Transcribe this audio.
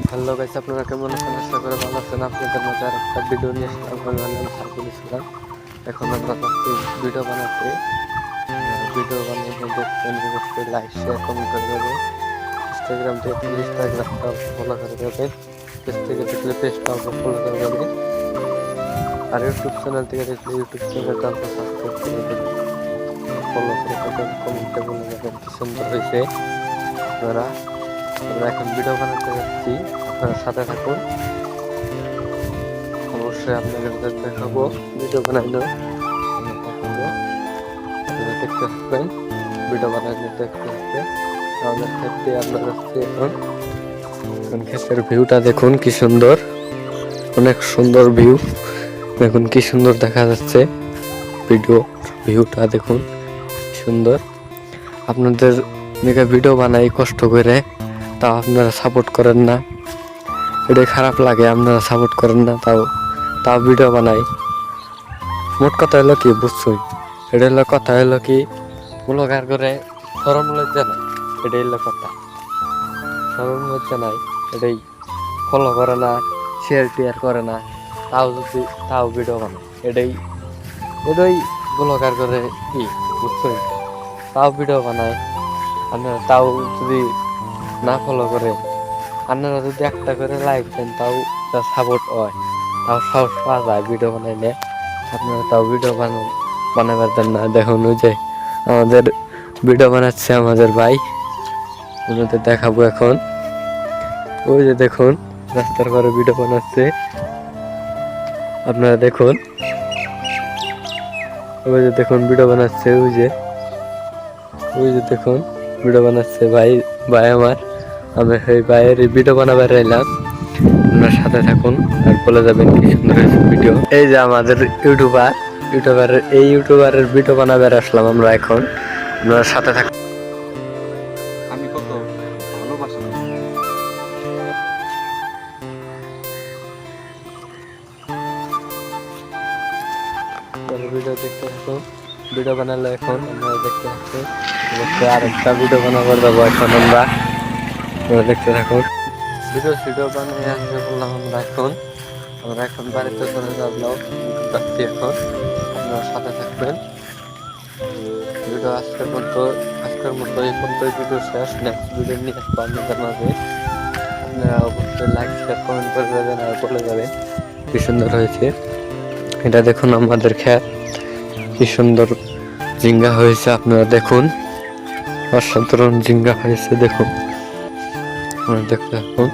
Hello guys, আপনারা কেমন আছেন? আশা করি ভালো আছেন। আপনাদের মধ্যে আরেকটা ভিডিও নিয়ে আসলাম। আমি সাইকেল ছিলাম, এখন আমরা যাচ্ছি ভিডিও বানাতে। ভিডিও বানাতে দেখবেন, অবশ্যই লাইক শেয়ার কমেন্ট করে দেবেন। ইনস্টাগ্রাম থেকে দেখলে ইনস্টাগ্রামটা ফলো করে দেবেন, পেজ থেকে দেখলে পেজটাও ফলো করে দেবেন, আর ইউটিউব চ্যানেল থেকে দেখলে ইউটিউব চ্যানেলটা সাবস্ক্রাইব করে দেবেন, ফলো করে দেবেন, কমেন্টে বলে দেবেন কি সুন্দর হয়েছে। আমরা এখন ভিডিও বানাতে যাচ্ছি, আপনারা সাথে থাকুন। অবশ্যই আপনাদের দেখাবো ভিডিও বানানো, আপনারা দেখতে থাকবেন। ভিডিও বানানো দেখতে থাকবেন। আমাদের ক্ষেত্রে আমরা যাচ্ছি এখন ক্ষেতের ভিউটা দেখুন কি সুন্দর, অনেক সুন্দর ভিউ। দেখুন কি সুন্দর দেখা যাচ্ছে, ভিউটা দেখুন সুন্দর। আপনাদের দিকে ভিডিও বানাই কষ্ট করে, তাও আপনারা সাপোর্ট করেন না, এটাই খারাপ লাগে। আপনারা সাপোর্ট করেন না, তাও ভিডিও বানাই। মোট কথা হলো কি বুঝছই, এটা হলো কথা হলো কি, ব্লগার করে শরম লজ্জা নাই, এটাই হলো কথা। শরম লজ্জা নাই, এটাই ফলো করে না, শেয়ার টেয়ার করে না, তাও ভিডিও বানায়। এটাই ব্লগার করে কি বুঝছই, তাও ভিডিও বানায়। আপনারা তাও যদি না ফলো করে, আপনারা যদি একটা করে লাইক দেন, তাও সাপোর্ট হয়, তাও সাহস পাওয়া যায় ভিডিও বানাইলে। আপনারা তাও ভিডিও বানাবার দেন না। দেখুন ওই যে আমাদের ভিডিও বানাচ্ছে আমাদের ভাই, ওনাদের দেখাবো এখন। ওই যে দেখুন রাস্তার পরে ভিডিও বানাচ্ছে, আপনারা দেখুন। ওই যে দেখুন ভিডিও বানাচ্ছে, ওই যে দেখুন ভিডিও বানাচ্ছে ভাই আমার। আমি সেই ভাইয়ের ভিডিও বানাবার এলাম, আপনার সাথে থাকুন আর বলে যাবেন কি সুন্দর হয়েছে ভিডিও। এই যে আমাদের ইউটিউবারের ভিডিও বানাবার আসলাম আমরা এখন, আপনার সাথে থাকুন। আমি কত ভালোবাসি ভিডিও দেখতে থাকুন। ভিডিও বানালে এখন আপনারা দেখতে থাকুন। আরেকটা ভিডিও বানাবার যাবো এখন আমরা দেখতে থাকুন। ভিডিও বানিয়ে আসতে বললাম আমরা এখন বাড়িতে চলে যাচ্ছি এখন, আপনারা সাথে থাকবেন। ভিডিও আজকের মতো এই পর্যন্ত ভিডিও শেষ। নেক্সট ভিডিও নিয়ে আসবো আপনাদের মাঝে। আপনারা অবশ্যই লাইক শেয়ার কমেন্ট করে দেবেন আর বলে যাবেন কি সুন্দর হয়েছে। এটা দেখুন আমাদের ক্ষেত, কি সুন্দর ঝিঙ্গা হয়েছে। আপনারা দেখুন অসাধারণ ঝিঙ্গা হয়েছে, দেখুন দেখতে থাকুন।